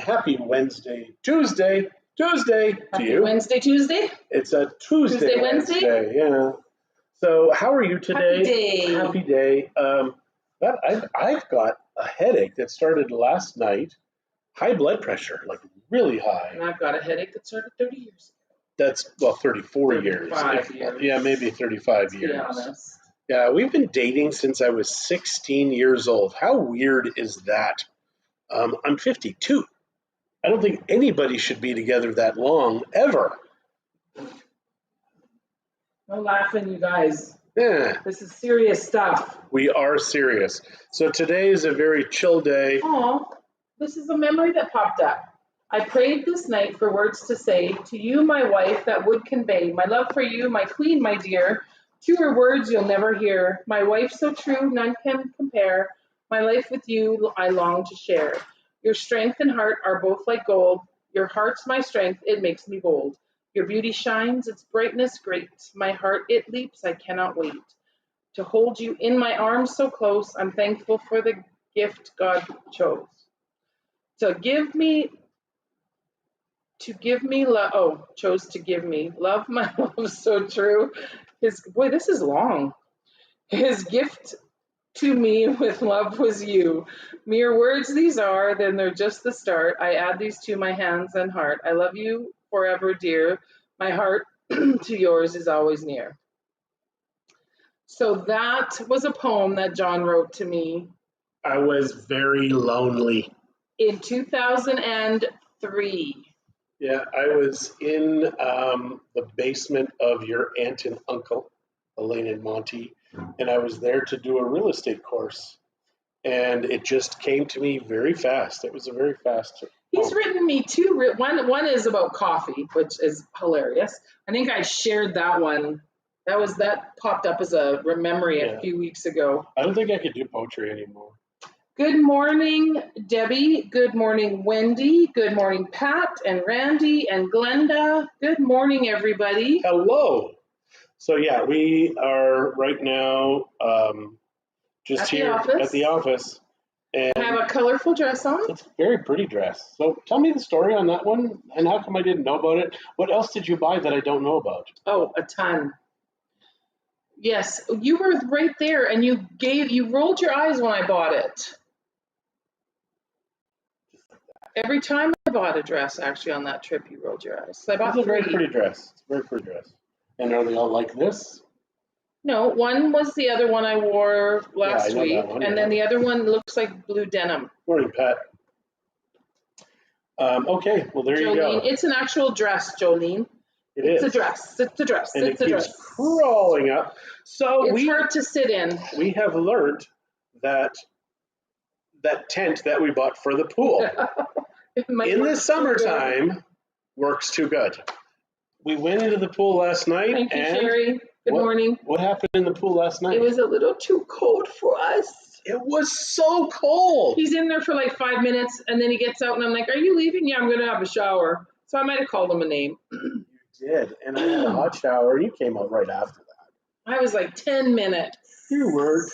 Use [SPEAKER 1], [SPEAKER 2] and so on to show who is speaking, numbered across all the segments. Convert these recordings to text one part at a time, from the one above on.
[SPEAKER 1] happy Tuesday to
[SPEAKER 2] Happy
[SPEAKER 1] you.
[SPEAKER 2] Wednesday, Tuesday?
[SPEAKER 1] It's a Tuesday,
[SPEAKER 2] Wednesday?
[SPEAKER 1] yeah. So how are you today?
[SPEAKER 2] Happy day.
[SPEAKER 1] I've got a headache that started last night. High blood pressure, like really high.
[SPEAKER 2] And I've got a headache that started 30 years ago.
[SPEAKER 1] That's, well, 34 years.
[SPEAKER 2] 35 years.
[SPEAKER 1] Yeah, maybe 35
[SPEAKER 2] To
[SPEAKER 1] years.
[SPEAKER 2] be honest.
[SPEAKER 1] Yeah, we've been dating since I was 16 years old. How weird is that? I'm 52. I don't think anybody should be together that long, ever.
[SPEAKER 2] No laughing, you guys.
[SPEAKER 1] Yeah,
[SPEAKER 2] This is serious stuff.
[SPEAKER 1] we are serious. So today is a very chill day.
[SPEAKER 2] Oh, this is a memory that popped up. I prayed this night for words to say to you, my wife, that would convey my love for you, my queen, my dear. Truer words you'll never hear. My wife so true, none can compare. My life with you I long to share. Your strength and heart are both like gold. Your heart's my strength, it makes me bold. Your beauty shines, its brightness great. My heart, it leaps, I cannot wait. To hold you in my arms so close, I'm thankful for the gift God chose. Chose to give me love, my love so true. This is long. His gift to me with love was you. Mere words these are, then they're just the start. I add these to my hands and heart. I love you forever, dear. My heart to yours is always near. So that was a poem that John wrote to me.
[SPEAKER 1] I was very lonely.
[SPEAKER 2] In 2003.
[SPEAKER 1] Yeah, I was in the basement of your aunt and uncle, Elaine and Monty, and I was there to do a real estate course. And it just came to me very fast. It was a very fast.
[SPEAKER 2] He's written me two. One is about coffee, which is hilarious. I think I shared that one. That popped up as a memory a few weeks ago.
[SPEAKER 1] I don't think I could do poetry anymore.
[SPEAKER 2] Good morning, Debbie. Good morning, Wendy. Good morning, Pat and Randy and Glenda. Good morning, everybody.
[SPEAKER 1] Hello. So yeah, we are right now just
[SPEAKER 2] at
[SPEAKER 1] here at the office. And
[SPEAKER 2] I have a colorful dress on.
[SPEAKER 1] It's a very pretty dress. So tell me the story on that one, and how come I didn't know about it? What else did you buy that I don't know about?
[SPEAKER 2] Oh, a ton. Yes, you were right there, and you rolled your eyes when I bought it. Every time I bought a dress, actually, on that trip, you rolled your eyes. So I bought
[SPEAKER 1] It's a very pretty dress. It's a very pretty dress. And are they all like this?
[SPEAKER 2] No, one was the other one I wore last week, and then the other one looks like blue denim.
[SPEAKER 1] Morning, Pat. Okay, well, there you go.
[SPEAKER 2] It's an actual dress, Jolene. It's a dress. It's a dress.
[SPEAKER 1] And
[SPEAKER 2] it's a dress.
[SPEAKER 1] Crawling up. So
[SPEAKER 2] it's hard to sit in.
[SPEAKER 1] We have learned that tent that we bought for the pool in the summertime works too good. We went into the pool last night.
[SPEAKER 2] Thank you, Sherry. Good morning.
[SPEAKER 1] What happened in the pool last night?
[SPEAKER 2] It was a little too cold for us.
[SPEAKER 1] It was so cold.
[SPEAKER 2] He's in there for like 5 minutes, and then he gets out, and I'm like, are you leaving? Yeah, I'm going to have a shower. So I might have called him a name.
[SPEAKER 1] You did, and I had a hot shower. You came out right after that.
[SPEAKER 2] I was like 10 minutes.
[SPEAKER 1] You were.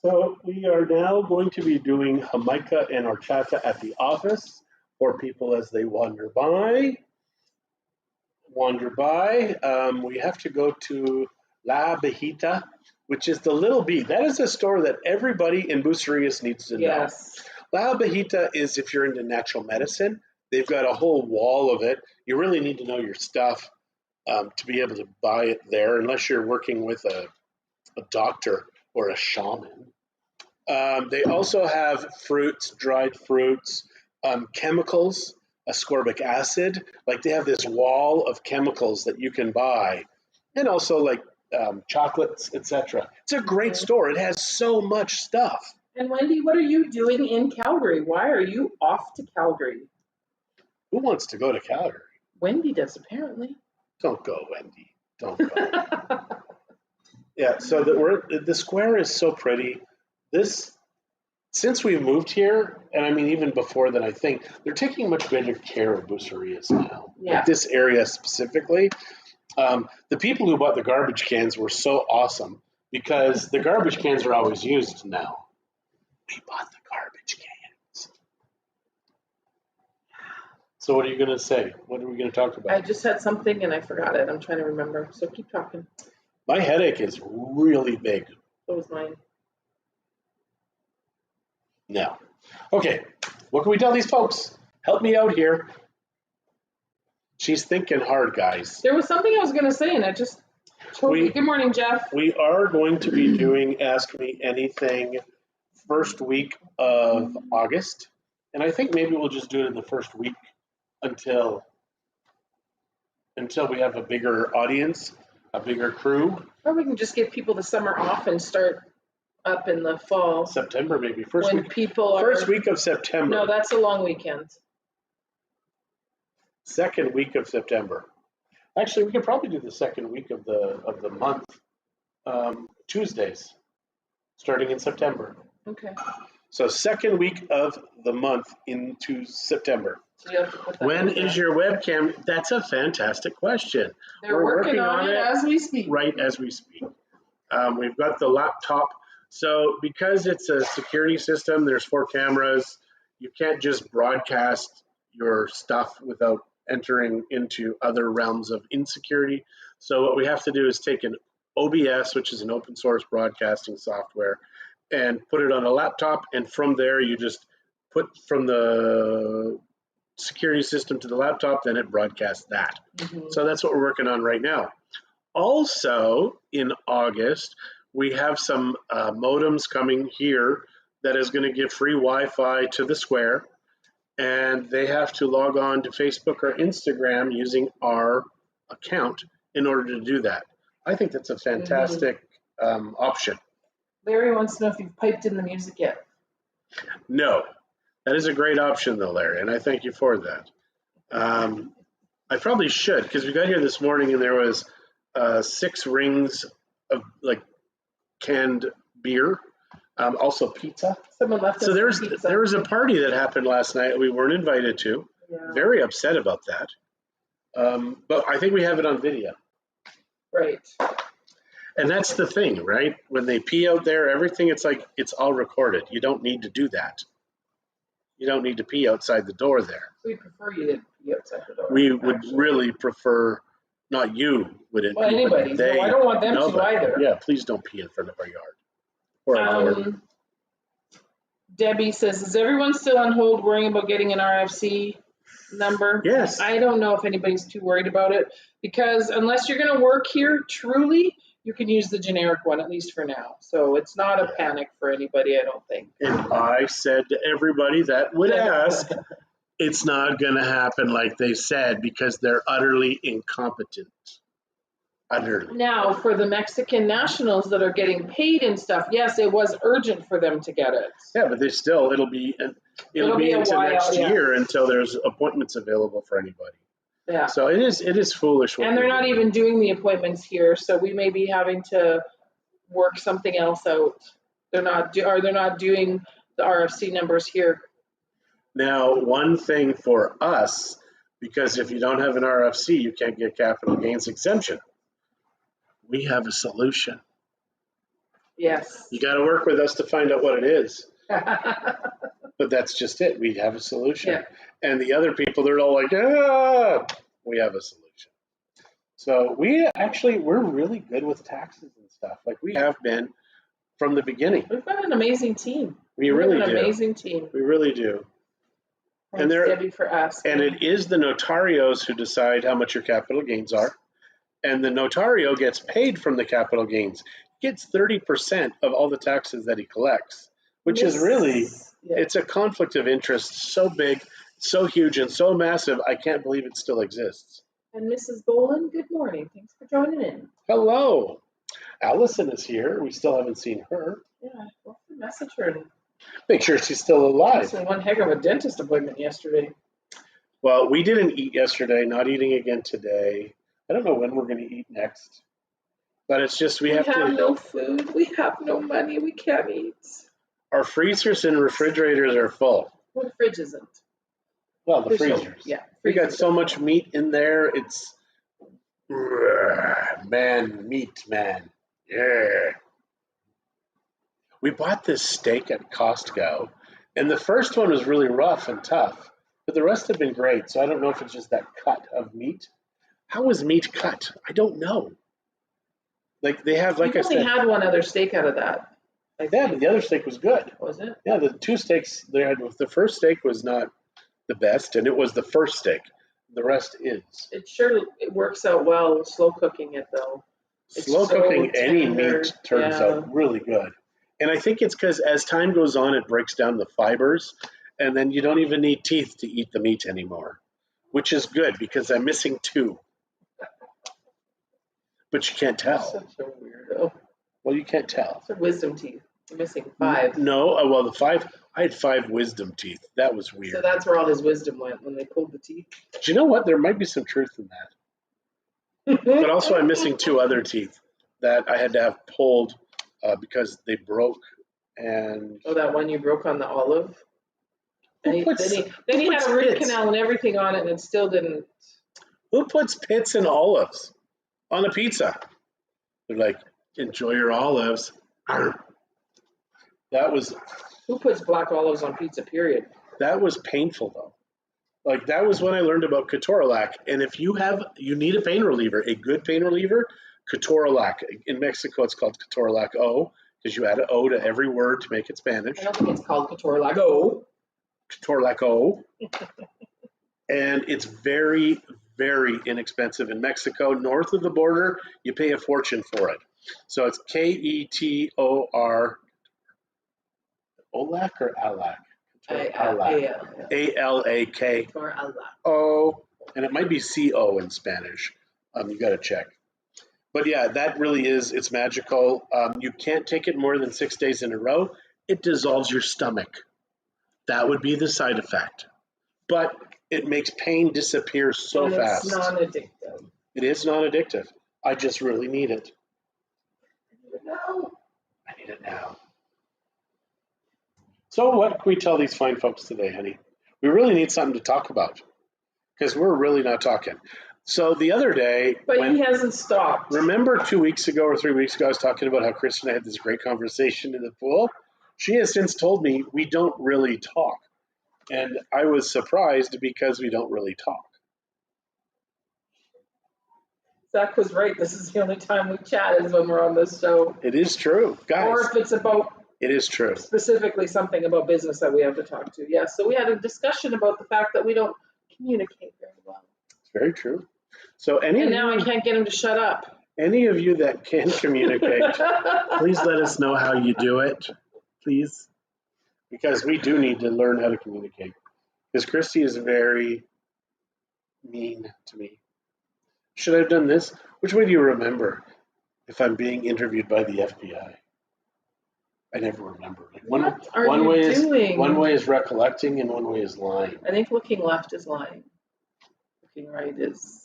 [SPEAKER 1] So we are now going to be doing Jamaica and horchata at the office for people as they wander by. We have to go to La Bajita, which is the Little Bee. That is a store that everybody in Bucerias needs to know.
[SPEAKER 2] Yes.
[SPEAKER 1] La Bajita is if you're into natural medicine. They've got a whole wall of it. You really need to know your stuff to be able to buy it there, unless you're working with a doctor or a shaman. They also have fruits, dried fruits, chemicals, ascorbic acid. Like they have this wall of chemicals that you can buy, and also like chocolates, etc. It's a great store. It has so much stuff.
[SPEAKER 2] And Wendy, what are you doing in Calgary? Why are you off to Calgary?
[SPEAKER 1] Who wants to go to Calgary?
[SPEAKER 2] Wendy does, apparently.
[SPEAKER 1] Don't go, Wendy. Don't go. Yeah, so the square is so pretty. Since we moved here, and I mean even before then, I think they're taking much better care of Bucerias now.
[SPEAKER 2] Yeah.
[SPEAKER 1] Like this area specifically. The people who bought the garbage cans were so awesome because the garbage cans are always used now. We bought the garbage cans. So what are you going to say? What are we going to talk
[SPEAKER 2] I
[SPEAKER 1] about?
[SPEAKER 2] just had something and I forgot it. I'm trying to remember. So keep talking.
[SPEAKER 1] My headache is really big
[SPEAKER 2] That was mine.
[SPEAKER 1] now. Okay, what can we tell these folks? Help me out here. She's thinking hard, guys.
[SPEAKER 2] There was something I was going to say and I just told you. Good morning, Jeff.
[SPEAKER 1] We are going to be doing Ask Me Anything first week of August. And I think maybe we'll just do it in the first week until we have a bigger audience, a bigger crew.
[SPEAKER 2] Or we can just give people the summer off and start up in the fall.
[SPEAKER 1] September maybe.
[SPEAKER 2] When people are.
[SPEAKER 1] First week of September.
[SPEAKER 2] No, that's a long weekend.
[SPEAKER 1] Second week of September. Actually, we could probably do the second week of the month, Tuesdays, starting in September.
[SPEAKER 2] Okay.
[SPEAKER 1] So second week of the month into September.
[SPEAKER 2] So you have to put that
[SPEAKER 1] When
[SPEAKER 2] in there.
[SPEAKER 1] is your webcam? That's a fantastic question.
[SPEAKER 2] They're working on it as we speak.
[SPEAKER 1] Right as we speak. We've got the laptop. So because it's a security system, there's 4 cameras. You can't just broadcast your stuff without entering into other realms of insecurity. So what we have to do is take an OBS, which is an open source broadcasting software, and put it on a laptop. And from there, you just put from the security system to the laptop, then it broadcasts that.
[SPEAKER 2] Mm-hmm.
[SPEAKER 1] So that's what we're working on right now. Also, in August, we have some modems coming here that is going to give free Wi-Fi to the square, and they have to log on to Facebook or Instagram using our account in order to do that. I think that's a fantastic option.
[SPEAKER 2] Larry wants to know if you've piped in the music yet.
[SPEAKER 1] No, that is a great option though, Larry, and I thank you for that. I probably should, because we got here this morning and there was 6 rings of like canned beer, also pizza.
[SPEAKER 2] Someone left us
[SPEAKER 1] So there
[SPEAKER 2] pizza.
[SPEAKER 1] was a party that happened last night we weren't invited to.
[SPEAKER 2] Yeah.
[SPEAKER 1] Very upset about that. But I think we have it on video.
[SPEAKER 2] Right.
[SPEAKER 1] And that's the thing, right? When they pee out there, everything, it's like it's all recorded. You don't need to do that. You don't need to pee outside the door there.
[SPEAKER 2] We prefer you to be outside the door.
[SPEAKER 1] We would really prefer, not you wouldn't.
[SPEAKER 2] Well, anybody. No, I don't want them to either.
[SPEAKER 1] Yeah, please don't pee in front of our yard. Or our door.
[SPEAKER 2] Debbie says, is everyone still on hold worrying about getting an RFC number?
[SPEAKER 1] Yes.
[SPEAKER 2] I don't know if anybody's too worried about it, because unless you're going to work here truly, you can use the generic one, at least for now. So it's not a panic for anybody, I don't think.
[SPEAKER 1] And I said to everybody that would ask, it's not going to happen like they said, because they're utterly incompetent. Utterly.
[SPEAKER 2] Now, for the Mexican nationals that are getting paid and stuff, yes, it was urgent for them to get it.
[SPEAKER 1] Yeah, but it'll be into
[SPEAKER 2] while,
[SPEAKER 1] next year until there's appointments available for anybody.
[SPEAKER 2] Yeah.
[SPEAKER 1] So it is foolish.
[SPEAKER 2] And they're not even doing the appointments here, so we may be having to work something else out. They're not doing the RFC numbers here.
[SPEAKER 1] Now, one thing for us, because if you don't have an RFC, you can't get capital gains exemption. We have a solution.
[SPEAKER 2] Yes.
[SPEAKER 1] You got to work with us to find out what it is. But that's just it. We have a solution.
[SPEAKER 2] Yeah.
[SPEAKER 1] And the other people, they're all like, we have a solution. So we're really good with taxes and stuff. Like we have been from the beginning.
[SPEAKER 2] We've got an amazing team.
[SPEAKER 1] We really
[SPEAKER 2] have
[SPEAKER 1] do.
[SPEAKER 2] An amazing team.
[SPEAKER 1] We really do.
[SPEAKER 2] Thanks, Debbie, for asking.
[SPEAKER 1] And it is the notarios who decide how much your capital gains are. And the notario gets paid from the capital gains. He gets 30% of all the taxes that he collects, which is really, it's a conflict of interest so big, so huge, and so massive, I can't believe it still exists.
[SPEAKER 2] And Mrs. Boland, good morning. Thanks for joining in.
[SPEAKER 1] Hello. Allison is here. We still haven't seen her.
[SPEAKER 2] Yeah, we'll have to message her.
[SPEAKER 1] Make sure she's still alive.
[SPEAKER 2] She had one heck of a dentist appointment yesterday.
[SPEAKER 1] Well, we didn't eat yesterday, not eating again today. I don't know when we're going to eat next. But it's just we have
[SPEAKER 2] no food. We have no money. We can't eat.
[SPEAKER 1] Our freezers and refrigerators are full.
[SPEAKER 2] Well, the fridge isn't.
[SPEAKER 1] Well, the freezers.
[SPEAKER 2] Yeah.
[SPEAKER 1] We got so much meat in there. It's, meat, man. Yeah. We bought this steak at Costco, and the first one was really rough and tough. but the rest have been great. So I don't know if it's just that cut of meat. How was meat cut? I don't know. Like they have, like
[SPEAKER 2] We've
[SPEAKER 1] I
[SPEAKER 2] only
[SPEAKER 1] said,
[SPEAKER 2] had one other steak out of that.
[SPEAKER 1] yeah, but the other steak was good.
[SPEAKER 2] Was it?
[SPEAKER 1] Yeah, the two steaks they had. The first steak was not the best, and it was the first steak. The rest is.
[SPEAKER 2] It works out well slow cooking it though. It's
[SPEAKER 1] Slow
[SPEAKER 2] so
[SPEAKER 1] cooking any
[SPEAKER 2] tender.
[SPEAKER 1] meat turns
[SPEAKER 2] Yeah.
[SPEAKER 1] out really good. And I think it's because as time goes on, it breaks down the fibers, and then you don't even need teeth to eat the meat anymore, which is good because I'm missing two, but you can't
[SPEAKER 2] You're
[SPEAKER 1] tell.
[SPEAKER 2] such a weirdo.
[SPEAKER 1] Well, you can't tell.
[SPEAKER 2] It's a wisdom teeth. You're missing 5.
[SPEAKER 1] No, well, the five, I had 5 wisdom teeth. That was
[SPEAKER 2] So
[SPEAKER 1] weird.
[SPEAKER 2] that's where all his wisdom went when they pulled the teeth.
[SPEAKER 1] Do you know what? There might be some truth in that. But also, I'm missing 2 other teeth that I had to have pulled because they broke. And
[SPEAKER 2] Oh, that one you broke on the olive?
[SPEAKER 1] who
[SPEAKER 2] Then
[SPEAKER 1] puts,
[SPEAKER 2] he
[SPEAKER 1] who
[SPEAKER 2] had
[SPEAKER 1] puts
[SPEAKER 2] a root
[SPEAKER 1] pits?
[SPEAKER 2] canal and everything on it and it still didn't.
[SPEAKER 1] Who puts pits and olives on a pizza? They're like, enjoy your olives. Arr. That was
[SPEAKER 2] Who puts black olives on pizza, period?
[SPEAKER 1] painful though. Like that was when I learned about Ketorolac. And if you need a pain reliever, a good pain reliever, Ketorolac. In Mexico, it's called Ketorolac O because you add an O to every word to make it Spanish.
[SPEAKER 2] I don't think it's called Ketorolac. Oh.
[SPEAKER 1] Ketorolac O. And it's very, very inexpensive in Mexico. North of the border, you pay a fortune for it. So it's Ketor, Olak or Alak? Alak. O, and it might be CO in Spanish. You got to check. But yeah, that really is, it's magical. You can't take it more than 6 days in a row. It dissolves your stomach. That would be the side effect. But it makes pain disappear so fast.
[SPEAKER 2] It's non-addictive.
[SPEAKER 1] It is non-addictive. I just really need it.
[SPEAKER 2] No.
[SPEAKER 1] I need it now. So what can we tell these fine folks today, honey? We really need something to talk about because we're really not talking. So the other day,
[SPEAKER 2] But he hasn't stopped.
[SPEAKER 1] Remember 2 weeks ago or 3 weeks ago, I was talking about how Christie and I had this great conversation in the pool. She has since told me we don't really talk. And I was surprised because we don't really talk.
[SPEAKER 2] Zach was right. This is the only time we chat is when we're on this show.
[SPEAKER 1] It is true, guys.
[SPEAKER 2] Or if it's about
[SPEAKER 1] it is true.
[SPEAKER 2] Specifically something about business that we have to talk to. Yes. So we had a discussion about the fact that we don't communicate very well.
[SPEAKER 1] It's very true. So
[SPEAKER 2] and now I can't get him to shut up.
[SPEAKER 1] Any of you that can communicate, please let us know how you do it, please. Because we do need to learn how to communicate. Because Christie is very mean to me. Should I have done this? Which way do you remember if I'm being interviewed by the FBI? I never remember. Like one way is recollecting and one way is lying.
[SPEAKER 2] I think looking left is lying. Looking right is...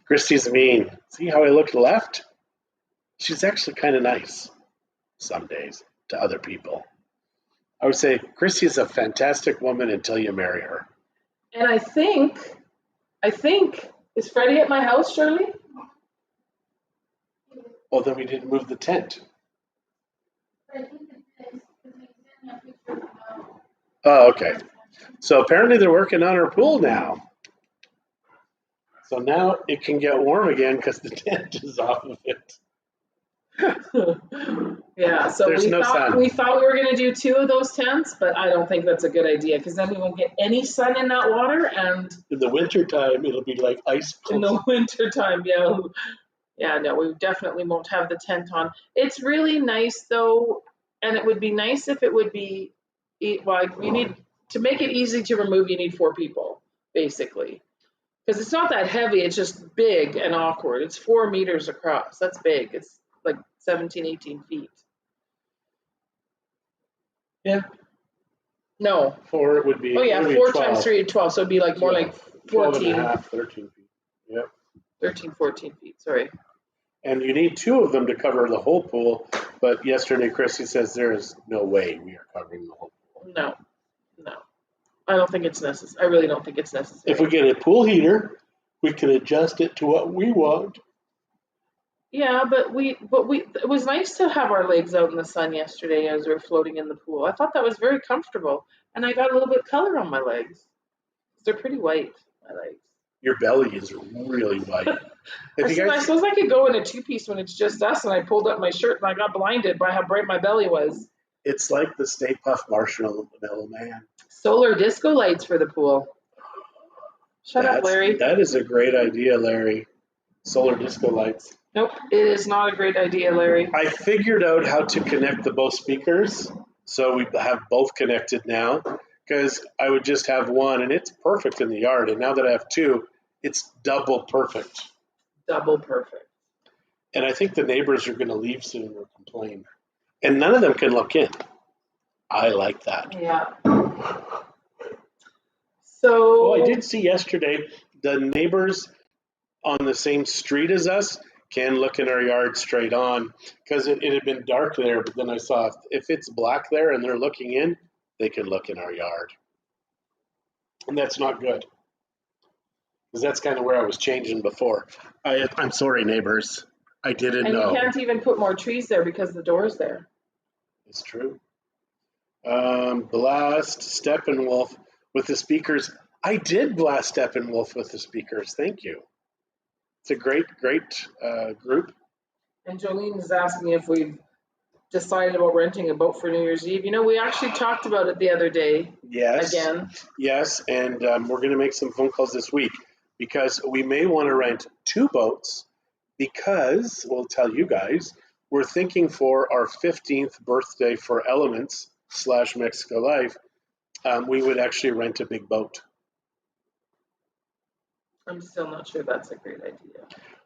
[SPEAKER 1] Christie's mean. See how I look left? She's actually kind of nice some days to other people. I would say Christie is a fantastic woman until you marry her.
[SPEAKER 2] And I think, is Freddie at my house, Shirley?
[SPEAKER 1] Oh, then we didn't move the tent. Oh, okay. So apparently they're working on her pool now. So now it can get warm again because the tent is off of it.
[SPEAKER 2] Yeah, so we thought we were going to do 2 of those tents, but I don't think that's a good idea because then we won't get any sun in that water. And
[SPEAKER 1] in the wintertime, it'll be like ice.
[SPEAKER 2] In the wintertime, yeah. Yeah, no, we definitely won't have the tent on. It's really nice, though, and it would be nice if it would be, well, you need, to make it easy to remove, you need 4 people, basically. Because it's not that heavy, it's just big and awkward. It's 4 meters across. That's big. It's like 17, 18 feet.
[SPEAKER 1] Yeah.
[SPEAKER 2] No.
[SPEAKER 1] 4 would be.
[SPEAKER 2] Oh, yeah, 4 times 3 is 12. So it'd be like more like 14.
[SPEAKER 1] 12 and a half, 13 feet. Yep.
[SPEAKER 2] 13, 14 feet, sorry.
[SPEAKER 1] And you need 2 of them to cover the whole pool. But yesterday, Christie says there is no way we are covering the whole pool.
[SPEAKER 2] No. I don't think it's necessary. I really don't think it's necessary.
[SPEAKER 1] If we get a pool heater, we can adjust it to what we want.
[SPEAKER 2] Yeah, but it was nice to have our legs out in the sun yesterday as we were floating in the pool. I thought that was very comfortable, and I got a little bit of color on my legs. They're pretty white. I like.
[SPEAKER 1] Your belly is really white.
[SPEAKER 2] I suppose I could go in a two-piece when it's just us, and I pulled up my shirt and I got blinded by how bright my belly was.
[SPEAKER 1] It's like the Stay Puft Marshmallow Man.
[SPEAKER 2] Solar disco lights for the pool. Shut up, Larry.
[SPEAKER 1] That is a great idea, Larry. Solar disco lights.
[SPEAKER 2] Nope, it is not a great idea, Larry.
[SPEAKER 1] I figured out how to connect the both speakers, so we have both connected now, because I would just have one, and it's perfect in the yard. And now that I have two, it's double perfect.
[SPEAKER 2] Double perfect.
[SPEAKER 1] And I think the neighbors are going to leave soon or complain. And none of them can look in. I like that.
[SPEAKER 2] Yeah. So.
[SPEAKER 1] Oh, I did see yesterday the neighbors on the same street as us can look in our yard straight on, because it had been dark there, but then I saw if it's black there and they're looking in, they can look in our yard. And that's not good, because that's kind of where I was changing before. I'm sorry, neighbors. I didn't know.
[SPEAKER 2] And you can't even put more trees there because the door's there.
[SPEAKER 1] It's true. Blast Steppenwolf with the speakers. I did blast Steppenwolf with the speakers. Thank you. It's a great group.
[SPEAKER 2] And Jolene is asking if we've decided about renting a boat for New Year's Eve. You know, we actually talked about it the other day.
[SPEAKER 1] Yes.
[SPEAKER 2] Again.
[SPEAKER 1] Yes, and we're going to make some phone calls this week, because we may want to rent two boats, because we'll tell you guys, we're thinking for our 15th birthday for Elements / Mexico Life, we would actually rent a big boat.
[SPEAKER 2] I'm still not sure that's a great idea.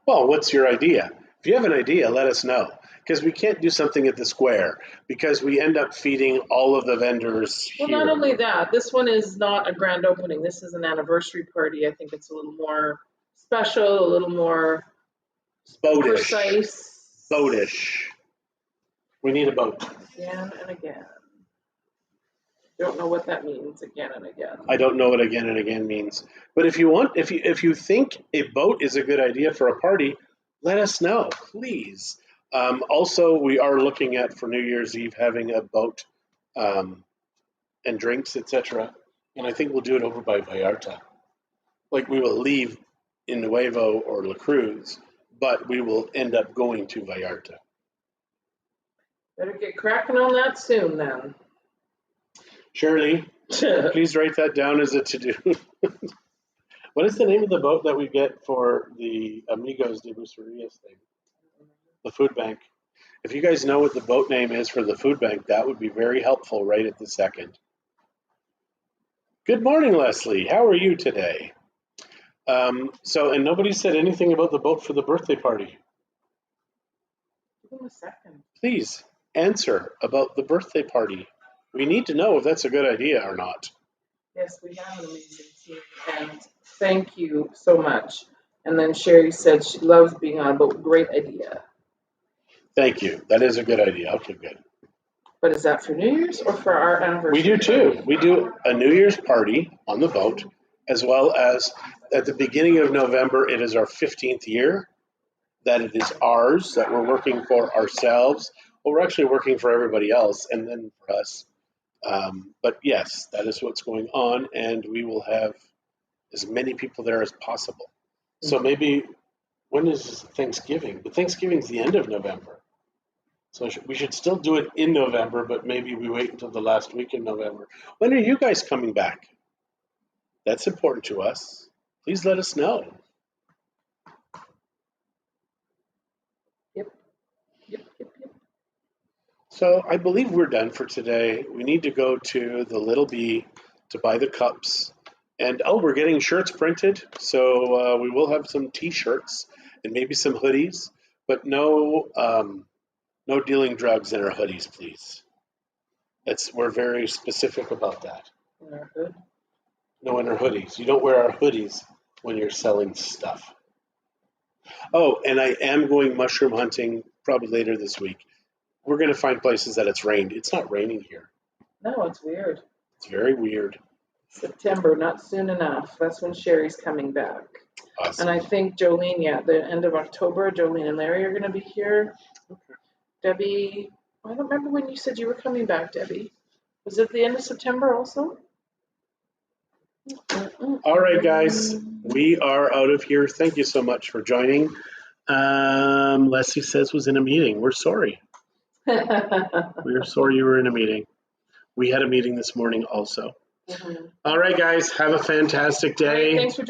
[SPEAKER 1] Well, what's your idea? If you have an idea, let us know, because we can't do something at the square, because we end up feeding all of the vendors here.
[SPEAKER 2] Well, not only that, this one is not a grand opening. This is an anniversary party. I think it's a little more special, a little more precise.
[SPEAKER 1] Boatish. We need a boat.
[SPEAKER 2] Again and again. Don't know what that means, again and again.
[SPEAKER 1] I don't know what again and again means. But if you think a boat is a good idea for a party, let us know, please. Also, we are looking at, for New Year's Eve, having a boat and drinks, etc. And I think we'll do it over by Vallarta. Like, we will leave in Nuevo or La Cruz, but we will end up going to Vallarta.
[SPEAKER 2] Better get cracking on that soon, then.
[SPEAKER 1] Shirley, please write that down as a to-do. What is the name of the boat that we get for the Amigos de Bucerias thing? The food bank. If you guys know what the boat name is for the food bank, that would be very helpful right at the second. Good morning, Leslie. How are you today? And nobody said anything about the boat for the birthday party.
[SPEAKER 2] Give him a second.
[SPEAKER 1] Please answer about the birthday party. We need to know if that's a good idea or not.
[SPEAKER 2] Yes, we have an amazing team, and thank you so much. And then Sherry said she loves being on a boat. Great idea.
[SPEAKER 1] Thank you. That is a good idea. Okay, good.
[SPEAKER 2] But is that for New Year's or for our anniversary?
[SPEAKER 1] We do too. We do a New Year's party on the boat, as well as at the beginning of November, it is our 15th year that it is ours, that we're working for ourselves. Well, we're actually working for everybody else and then for us. But yes, that is what's going on, and we will have as many people there as possible. So maybe, when is Thanksgiving? But Thanksgiving's the end of November. So we should still do it in November, but maybe we wait until the last week in November. When are you guys coming back? That's important to us. Please let us know.
[SPEAKER 2] Yep.
[SPEAKER 1] So I believe we're done for today. We need to go to the Little B to buy the cups. And we're getting shirts printed. So we will have some t-shirts and maybe some hoodies, but no dealing drugs in our hoodies, please. We're very specific about that.
[SPEAKER 2] In our hood?
[SPEAKER 1] No, in our hoodies. You don't wear our hoodies when you're selling stuff. Oh, and I am going mushroom hunting probably later this week. We're going to find places that it's rained. It's not raining here.
[SPEAKER 2] No, it's weird.
[SPEAKER 1] It's very weird.
[SPEAKER 2] September, not soon enough. That's when Sherry's coming back.
[SPEAKER 1] Awesome.
[SPEAKER 2] And I think Jolene, the end of October, Jolene and Larry are going to be here.
[SPEAKER 1] Okay.
[SPEAKER 2] Debbie, I don't remember when you said you were coming back, Debbie. Was it the end of September also?
[SPEAKER 1] All right, guys, we are out of here. Thank you so much for joining. Leslie says was in a meeting. We're sorry. We're sorry you were in a meeting. We had a meeting this morning also. All right, guys, have a fantastic day.
[SPEAKER 2] Thanks for